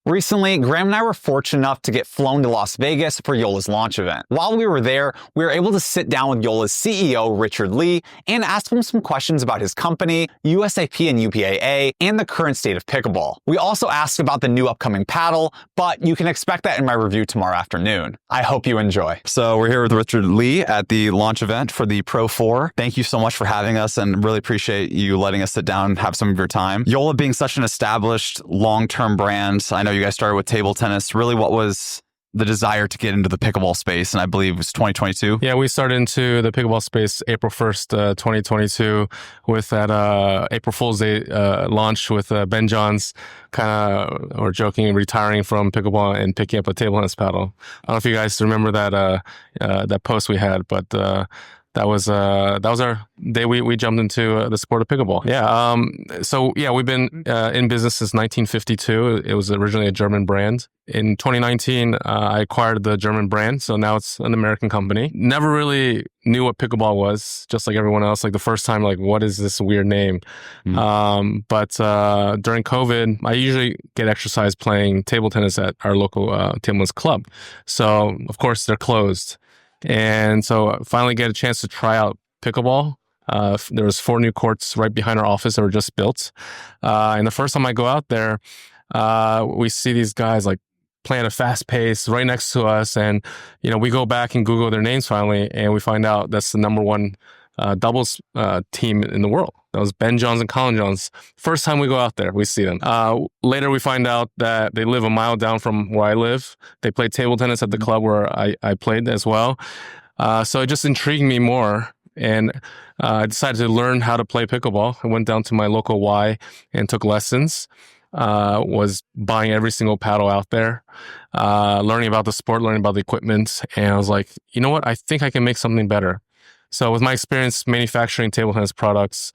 Recently, Graham and I were fortunate enough to get flown to Las Vegas for Joola's launch event. While we were there, we were able to sit down with Joola's CEO Richard Lee and ask him some questions about his company, USAP and UPA-A, and the current state of pickleball. We also asked about the new upcoming paddle, but you can expect that in my review tomorrow afternoon. I hope you enjoy. So we're here with Richard Lee at the launch event for the Pro 4. Thank you so much for having us and really appreciate you letting us sit down and have some of your time. Joola being such an established long-term brand, I know you guys started with table tennis. Really, what was the desire to get into the pickleball space? And I believe it was 2022. Yeah, we started into the pickleball space April 1st, 2022 with that April Fool's Day launch with Ben Johns or joking, retiring from pickleball and picking up a table tennis paddle. I don't know if you guys remember that post we had, but that was our day we jumped into the sport of pickleball. Yeah. We've been in business since 1952. It was originally a German brand. In 2019, I acquired the German brand, so now it's an American company. Never really knew what pickleball was, just like everyone else. Like the first time, like, what is this weird name? But during COVID, I usually get exercise playing table tennis at our local table tennis club. So of course they're closed. And so I finally get a chance to try out pickleball. There was 4 new courts right behind our office that were just built. And the first time I go out there, we see these guys like playing at a fast pace right next to us. And, we go back and Google their names finally, and we find out that's the number 1 doubles team in the world. That was Ben Johns and Colin Johns. First time we go out there, we see them. Later, we find out that they live a mile down from where I live. They play table tennis at the club where I played as well. So it just intrigued me more. And I decided to learn how to play pickleball. I went down to my local Y and took lessons. Was buying every single paddle out there, learning about the sport, learning about the equipment. And I was like, you know what? I think I can make something better. So with my experience manufacturing table tennis products,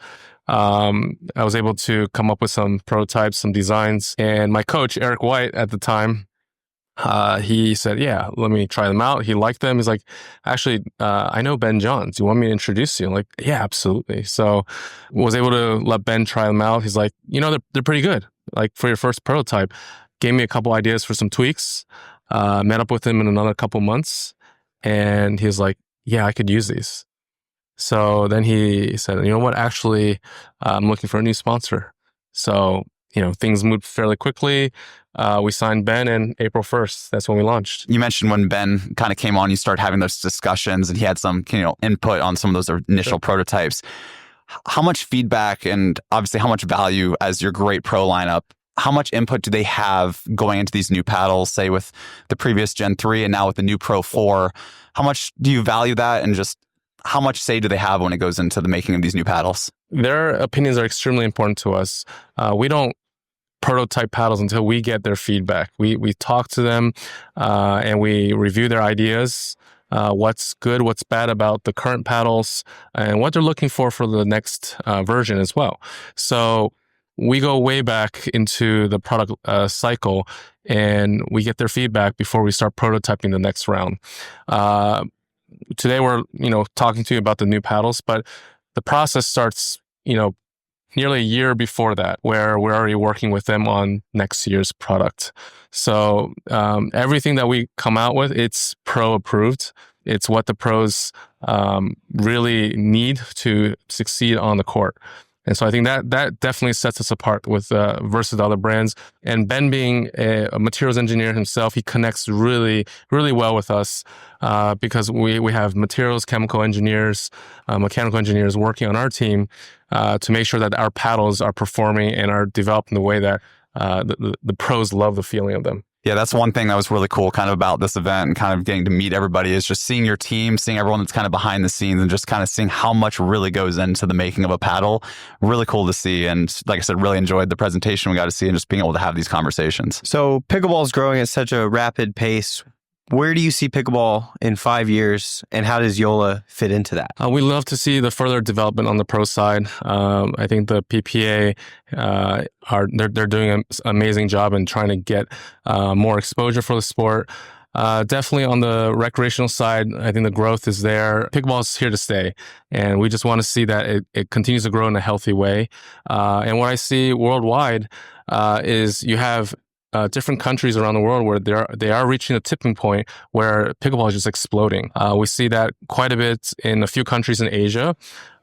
I was able to come up with some prototypes, some designs. And my coach, Eric White, at the time, he said, yeah, let me try them out. He liked them. He's like, actually, I know Ben Johns. Do you want me to introduce you? I'm like, yeah, absolutely. So was able to let Ben try them out. He's like, they're pretty good. Like for your first prototype, gave me a couple ideas for some tweaks, met up with him in another couple months. And he was like, yeah, I could use these. So then he said, you know what, actually, I'm looking for a new sponsor. So, things moved fairly quickly. We signed Ben, and April 1st, that's when we launched. You mentioned when Ben kind of came on, you started having those discussions and he had some, input on some of those initial prototypes. How much feedback and obviously how much value as your great pro lineup, how much input do they have going into these new paddles, say with the previous Gen 3 and now with the new Pro 4? How much do you value that, and just how much say do they have when it goes into the making of these new paddles? Their opinions are extremely important to us. We don't prototype paddles until we get their feedback. We talk to them and we review their ideas, what's good, what's bad about the current paddles, and what they're looking for the next version as well. So we go way back into the product cycle, and we get their feedback before we start prototyping the next round. Today we're, talking to you about the new paddles, but the process starts, nearly a year before that, where we're already working with them on next year's product. So everything that we come out with, it's pro approved. It's what the pros really need to succeed on the court. And so I think that definitely sets us apart with versus other brands. And Ben being a materials engineer himself, he connects really, really well with us because we have materials, chemical engineers, mechanical engineers working on our team to make sure that our paddles are performing and are developed in the way that the pros love the feeling of them. Yeah, that's one thing that was really cool kind of about this event and kind of getting to meet everybody is just seeing your team, seeing everyone that's kind of behind the scenes and just kind of seeing how much really goes into the making of a paddle. Really cool to see. And like I said, really enjoyed the presentation we got to see and just being able to have these conversations. So pickleball is growing at such a rapid pace. Where do you see pickleball in 5 years, and how does Joola fit into that? We love to see the further development on the pro side. I think the PPA they're doing an amazing job in trying to get more exposure for the sport. Definitely on the recreational side, I think the growth is there. Pickleball is here to stay, and we just want to see that it continues to grow in a healthy way. And what I see worldwide is you have different countries around the world where they are reaching a tipping point where pickleball is just exploding. We see that quite a bit in a few countries in Asia,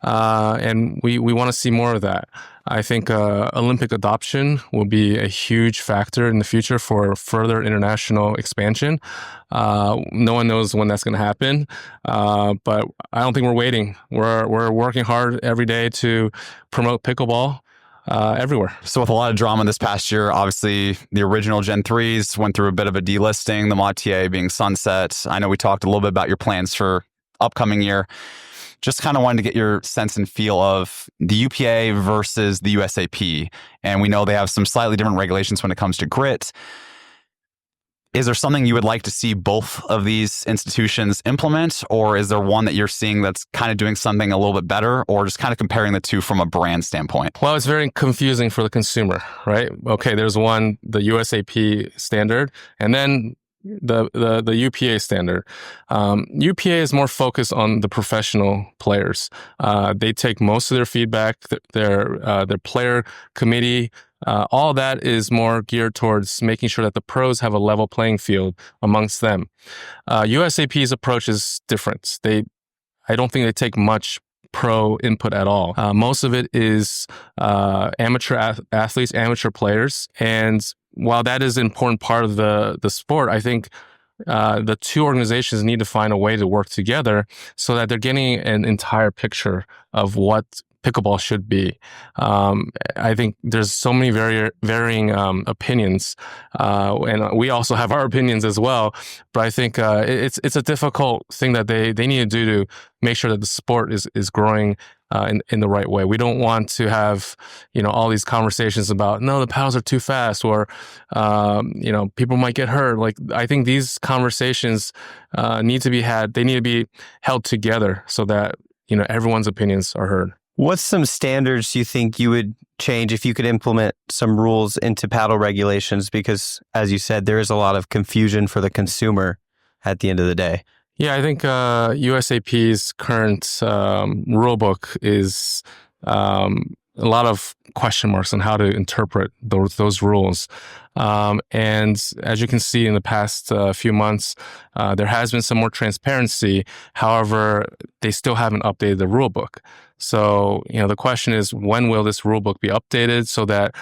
and we want to see more of that. I think Olympic adoption will be a huge factor in the future for further international expansion. No one knows when that's going to happen, but I don't think we're waiting. We're working hard every day to promote pickleball everywhere. So with a lot of drama this past year, obviously the original Gen 3s went through a bit of a delisting, the Mod TA being sunset. I know we talked a little bit about your plans for upcoming year. Just kind of wanted to get your sense and feel of the UPA versus the USAP. And we know they have some slightly different regulations when it comes to grit. Is there something you would like to see both of these institutions implement, or is there one that you're seeing that's kind of doing something a little bit better, or just kind of comparing the two from a brand standpoint? Well, it's very confusing for the consumer, right? Okay, there's one, the USAP standard, and then the UPA standard. UPA is more focused on the professional players. They take most of their feedback, their player committee. All that is more geared towards making sure that the pros have a level playing field amongst them. USAP's approach is different. I don't think they take much pro input at all. Most of it is amateur athletes, amateur players. And while that is an important part of the sport, I think the two organizations need to find a way to work together so that they're getting an entire picture of what pickleball should be. I think there's so many varying opinions, and we also have our opinions as well. But I think it's a difficult thing that they need to do to make sure that the sport is growing in the right way. We don't want to have all these conversations about no, the paddles are too fast, or people might get hurt. Like, I think these conversations need to be had. They need to be held together so that everyone's opinions are heard. What's some standards you think you would change if you could implement some rules into paddle regulations? Because, as you said, there is a lot of confusion for the consumer at the end of the day. Yeah, I think USAP's current rule book is a lot of question marks on how to interpret those rules. And as you can see in the past few months, there has been some more transparency. However, they still haven't updated the rule book. So, the question is, when will this rule book be updated so that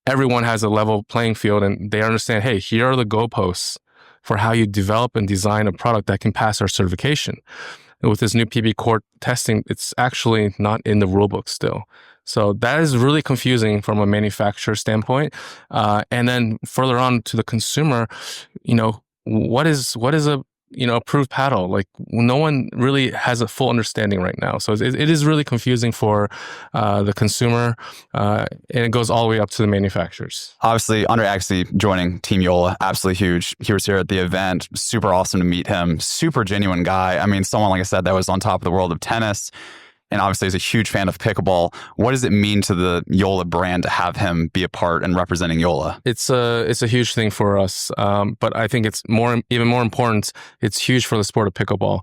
everyone has a level playing field and they understand, hey, here are the goalposts for how you develop and design a product that can pass our certification. And with this new PB Core testing, it's actually not in the rule book still. So that is really confusing from a manufacturer standpoint. And then further on to the consumer, what is a approved paddle? Like, no one really has a full understanding right now. So it is really confusing for the consumer, and it goes all the way up to the manufacturers. Obviously, Andre Agassi joining Team Joola, absolutely huge. He was here at the event. Super awesome to meet him. Super genuine guy. I mean, someone, like I said, that was on top of the world of tennis, and obviously is a huge fan of pickleball. What does it mean to the Joola brand to have him be a part and representing Joola? It's a huge thing for us, but I think it's even more important. It's huge for the sport of pickleball.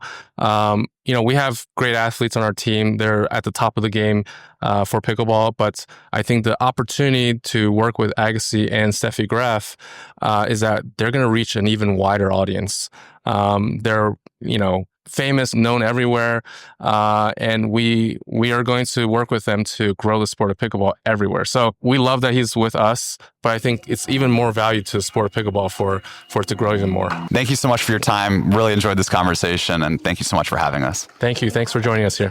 We have great athletes on our team. They're at the top of the game for pickleball, but I think the opportunity to work with Agassi and Steffi Graf is that they're going to reach an even wider audience. They're famous, known everywhere, and we are going to work with them to grow the sport of pickleball everywhere. So we love that he's with us, but I think it's even more value to the sport of pickleball for it to grow even more. Thank you so much for your time. Really enjoyed this conversation, and thank you so much for having us. Thank you. Thanks for joining us here.